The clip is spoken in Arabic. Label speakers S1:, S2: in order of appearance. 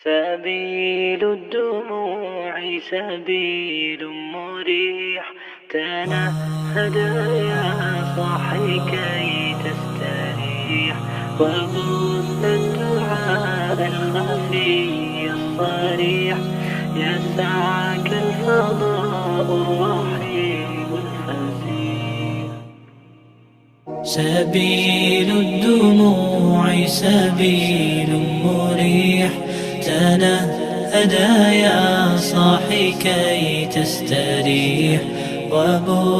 S1: سبيل الدموع سبيل مريح، تنهد يا صاحي كي تستريح، وبث الدعاء الخفي الصريح، يسعك الفضاء الرحيم الفسيح. سبيل الدموع سبيل مريح، تنهد يا صاحي كي تستريح، وبث